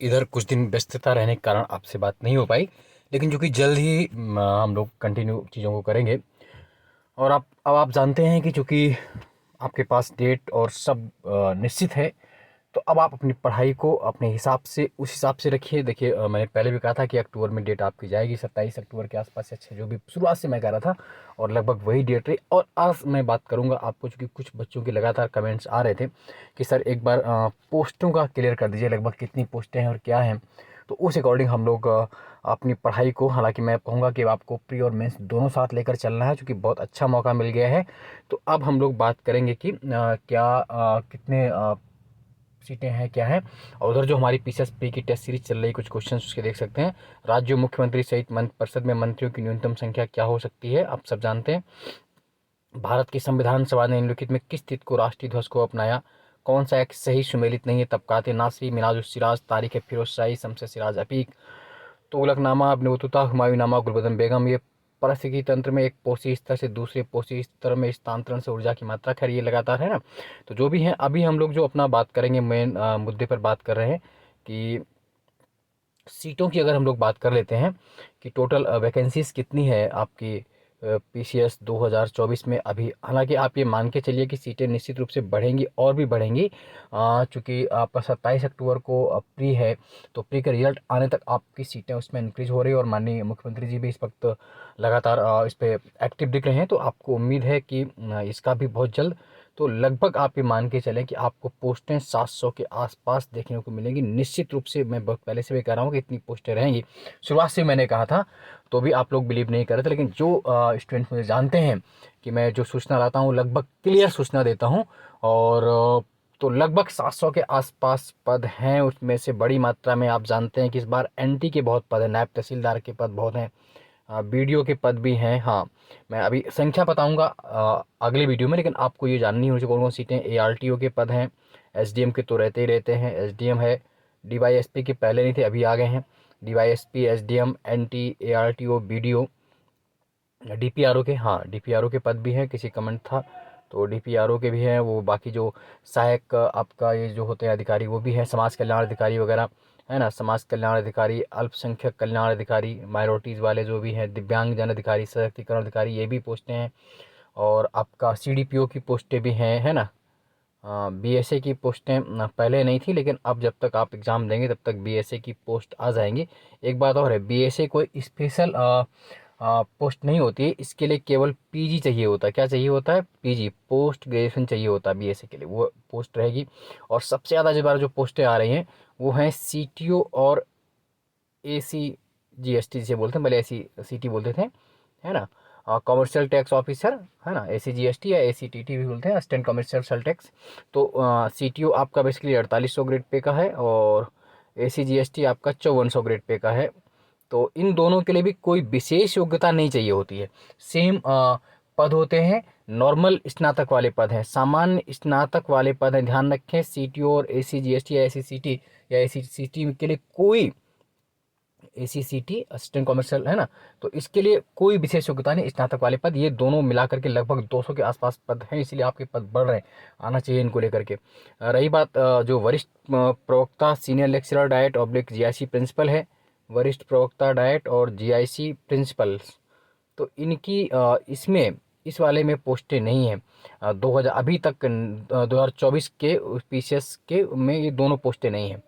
इधर कुछ दिन व्यस्तता रहने के कारण आपसे बात नहीं हो पाई, लेकिन जो कि जल्द ही हम लोग कंटिन्यू चीज़ों को करेंगे। और अब आप जानते हैं कि चूँकि आपके पास डेट और सब निश्चित है, तो अब आप अपनी पढ़ाई को अपने हिसाब से उस हिसाब से रखिए। देखिए, मैंने पहले भी कहा था कि अक्टूबर में डेट आपकी जाएगी, 27 अक्टूबर के आसपास, अच्छा जो भी शुरुआत से मैं कह रहा था, और लगभग वही डेट रही। और आज मैं बात करूंगा आपको, चूँकि कुछ बच्चों के लगातार कमेंट्स आ रहे थे कि सर एक बार पोस्टों का क्लियर कर दीजिए, लगभग कितनी पोस्टें हैं और क्या हैं। तो उस अकॉर्डिंग हम लोग अपनी पढ़ाई को, हालांकि मैं कहूँगा कि आपको प्री और मेंस दोनों साथ लेकर चलना है, क्योंकि बहुत अच्छा मौका मिल गया है। तो अब हम लोग बात करेंगे कि क्या कितने सीटें हैं, क्या है। और उधर जो हमारी पीसीएसपी की टेस्ट सीरीज चल रही है, कुछ क्वेश्चन उसके देख सकते हैं। राज्य मुख्यमंत्री सहित मंत्रि परिषद में मंत्रियों की न्यूनतम संख्या क्या हो सकती है, आप सब जानते हैं। भारत की संविधान सभा ने निम्नलिखित में किस तिथि को राष्ट्रीय ध्वज को अपनाया, कौन सा एक सही सुमेलित नहीं है, तबकाते नासरी, मिनाजुस सिराज, तारीख है फिरोज शाही, शमसे सिराज अकीक, तुगलकनामा, अब्न बतूता, हुमायूंनामा, गुलबदन बेगम। ये पारिस्थितिकी तंत्र में एक पोषी स्तर से दूसरे पोषी स्तर में स्थानांतरण से ऊर्जा की मात्रा, खैर ये लगातार है ना। तो जो भी है, अभी हम लोग जो अपना बात करेंगे, मेन मुद्दे पर बात कर रहे हैं कि सीटों की अगर हम लोग बात कर लेते हैं कि टोटल वैकेंसीज कितनी है आपकी पीसीएस 2024 में। अभी हालांकि आप ये मान के चलिए कि सीटें निश्चित रूप से बढ़ेंगी और भी बढ़ेंगी, चूँकि आपका 27 अक्टूबर को प्री है, तो प्री का रिजल्ट आने तक आपकी सीटें उसमें इंक्रीज हो रही है। और माननीय मुख्यमंत्री जी भी इस वक्त लगातार इस पर एक्टिव दिख रहे हैं, तो आपको उम्मीद है कि इसका भी बहुत जल्द, तो लगभग आप ये मान के चलें कि आपको पोस्टें 700 के आसपास देखने को मिलेंगी निश्चित रूप से। मैं बहुत पहले से भी कह रहा हूँ कि इतनी पोस्टें रहेंगी, शुरुआत से मैंने कहा था, तो भी आप लोग बिलीव नहीं कर रहे थे। लेकिन जो स्टूडेंट्स मुझे जानते हैं कि मैं जो सूचना लाता हूँ लगभग क्लियर सूचना देता हूँ। और तो लगभग 700 के आसपास पद हैं, उसमें से बड़ी मात्रा में आप जानते हैं कि इस बार एनटी के बहुत पद हैं, नायब तहसीलदार के पद बहुत हैं, बीडीओ के पद भी हैं। हाँ, मैं अभी संख्या बताऊंगा अगले वीडियो में, लेकिन आपको ये जाननी होनी चाहिए कौन कौन सीटें। एआरटीओ के पद हैं, एसडीएम के तो रहते ही रहते हैं, एसडीएम है, डीवाईएसपी के पहले नहीं थे अभी आ गए हैं, DYSP, SDM, NT, ARTO, BDO, DPRO के, हाँ डीपीआरओ के पद भी हैं, किसी कमेंट था तो डीपीआरओ के भी हैं। वो बाकी जो सहायक आपका ये जो होते हैं अधिकारी वो भी हैं, समाज कल्याण अधिकारी वगैरह है ना, समाज कल्याण अधिकारी, अल्पसंख्यक कल्याण अधिकारी, माइनॉरिटीज़ वाले जो भी हैं, दिव्यांग जन अधिकारी, सशक्तिकरण अधिकारी, ये भी पोस्टें हैं। और आपका सीडीपीओ की पोस्टें भी हैं, है ना। बीएसए की पोस्टें पहले नहीं थी, लेकिन अब जब तक आप एग्ज़ाम देंगे तब तक बीएसए की पोस्ट आ जाएंगी। एक बात और है, बीएसए कोई स्पेशल पोस्ट नहीं होती है, इसके लिए केवल पीजी चाहिए होता है। क्या चाहिए होता है? पीजी, पोस्ट ग्रेजुएशन चाहिए होता है बीएसए के लिए, वो पोस्ट रहेगी। और सबसे ज़्यादा जो बार जो पोस्टें आ रही हैं वो हैं सीटीओ और एसी जीएसटी जिसे बोलते हैं, पहले एसी सीटी बोलते थे, है ना। कमर्शियल टैक्स ऑफिसर, है ना, एसी जीएसटी या एसी टीटी भी बोलते हैं, असिस्टेंट कमर्शियल सेल टैक्स। तो सीटीओ आपका बेसिकली 4800 ग्रेड पे का है, और एसी जीएसटी आपका 5400 ग्रेड पे का है। तो इन दोनों के लिए भी कोई विशेष योग्यता नहीं चाहिए होती है, सेम पद होते हैं, नॉर्मल स्नातक वाले पद हैं, सामान्य स्नातक वाले पद हैं। ध्यान रखें, सीटीओ और एसी जीएसटी या एसी सीटी या एसी सीटी के लिए कोई, एसीसीटी असिस्टेंट कमर्शियल, है ना, तो इसके लिए कोई विशेष योग्यता नहीं, स्नातक वाले पद ये दोनों मिलाकर के लगभग 200 के आसपास पद हैं, इसलिए आपके पद बढ़ रहे हैं, आना चाहिए इनको लेकर के। रही बात जो वरिष्ठ प्रवक्ता, senior lecturer DIET oblique GIC principal है, वरिष्ठ प्रवक्ता डाइट और जीआईसी प्रिंसिपल्स, तो इनकी इसमें इस वाले में पोस्टें नहीं हैं। 2000 अभी तक 2024 के पीसीएस के में ये दोनों पोस्टें नहीं हैं।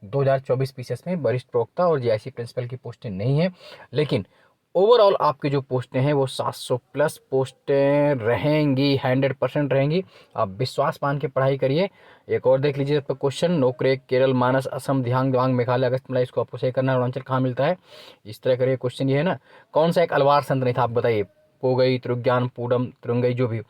2024 पीसीएस में वरिष्ठ प्रवक्ता और जीआईसी प्रिंसिपल की पोस्टें नहीं हैं, लेकिन ओवरऑल आपकी जो पोस्टें हैं वो 700 प्लस पोस्टें रहेंगी, 100% रहेंगी। आप विश्वास मान के पढ़ाई करिए। एक और देख लीजिए पर क्वेश्चन, नोकरेक, केरल, मानस, असम, दिहांग, दिवांग, मेघालय, अगस्त, मलाई, इसको आपको सही करना है। अरुणाचल कहाँ मिलता है, इस तरह करिए क्वेश्चन। ये है ना, कौन सा एक अलवार संत नहीं था, आप बताइए, पोगई, त्रुज्ञान, पूडम, तुरंगई, जो भी।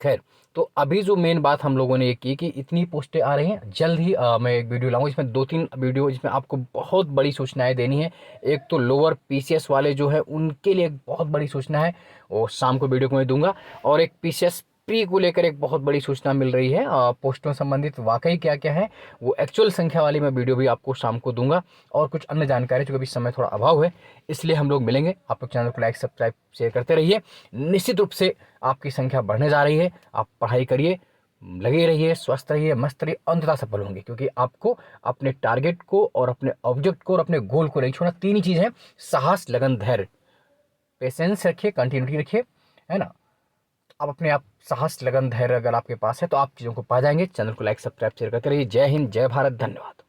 खैर, तो अभी जो मेन बात हम लोगों ने ये की कि इतनी पोस्टें आ रही हैं, जल्द ही मैं एक वीडियो लाऊंगा, इसमें 2-3 वीडियो जिसमें आपको बहुत बड़ी सूचनाएं देनी है। एक तो लोअर पीसीएस वाले जो है उनके लिए एक बहुत बड़ी सूचना है, वो शाम को वीडियो को मैं दूंगा। और एक पीसीएस प्री को लेकर एक बहुत बड़ी सूचना मिल रही है, पोस्टों संबंधित वाकई क्या क्या है, वो एक्चुअल संख्या वाली मैं वीडियो भी आपको शाम को दूंगा। और कुछ अन्य जानकारी, चूँकि अभी समय थोड़ा अभाव है, इसलिए हम लोग मिलेंगे। आप लोग चैनल को लाइक, सब्सक्राइब, शेयर करते रहिए। निश्चित रूप से आपकी संख्या बढ़ने जा रही है, आप पढ़ाई करिए, लगे रहिए, स्वस्थ रहिए, मस्त रहिए, अंततः सफल होंगे, क्योंकि आपको अपने टारगेट को और अपने ऑब्जेक्ट को और अपने गोल को नहीं छोड़ना। तीन ही चीज़ है, साहस, लगन, धैर्य। पेशेंस रखिए, कंटिन्यूटी रखिए, है ना। आप अपने आप साहस, लगन, धैर्य अगर आपके पास है तो आप चीज़ों को पा जाएंगे। चैनल को लाइक, सब्सक्राइब, शेयर करते रहिए। जय हिंद, जय भारत, धन्यवाद।